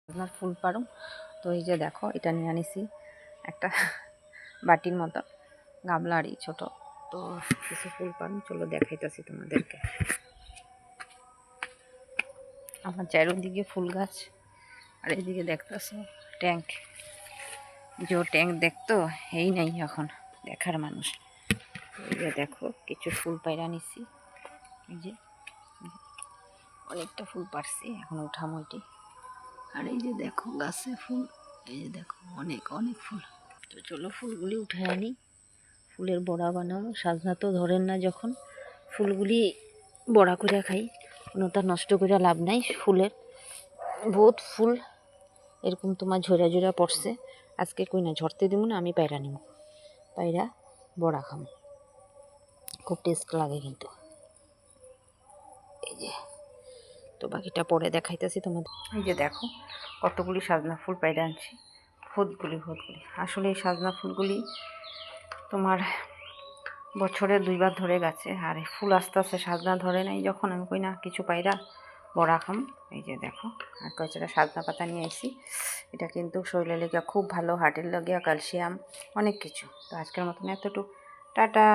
আপনার ফুল পারুম। তো এই যে দেখো এটা নিয়ে আনিছি একটা বাটির মতো গামলারই ছোট। তো কিছু ফুল পারুম, চলো দেখাইতেছি তোমাদেরকে। আমার চারিদিকে ফুল গাছ, আর এদিকে দেখতেছো ট্যাঙ্ক। যে ট্যাঙ্ক দেখতো এই নাই এখন দেখার মানুষ। এই যে দেখো কিছু ফুল পাইরা নিছি, এই যে অনেকটা ফুল পারছি, এখন উঠাম ওইটি। আর এই যে দেখো গাছে ফুল, এই যে দেখো অনেক অনেক ফুল। তো চলো ফুলগুলি উঠে আনি, ফুলের বড়া বানাবো। সাজনা তো ধরেন না, যখন ফুলগুলি বড়া করে খাই, কোনোটা নষ্ট করে লাভ নাই। ফুলের বহুত ফুল এরকম তোমার ঝরা ঝরা পড়ছে, আজকে কই না ঝরতে দিব না, আমি পায়রা নিব, পায়রা বড়া খাম, খুব টেস্ট লাগে কিন্তু। এই যে তো বাকিটা পরে দেখাইতেছি তোমাদের। এই যে দেখো কতগুলি সাজনা ফুল পায়রা আনছি, ভূতগুলি। আসলে এই সাজনা ফুলগুলি তোমার বছরে 2 বার ধরে গেছে, আর ফুল আস্তে আস্তে সাজনা ধরে নাই যখন, আমি কই না কিছু পায়রা বড়া খাম। এই যে দেখো আর কয়েকটা সাজনা পাতা নিয়ে আসি, এটা কিন্তু শরীরের লেগে খুব ভালো, হার্টের লেগে ক্যালসিয়াম অনেক কিছু। তো আজকের মতন এতটুকু, টাটা।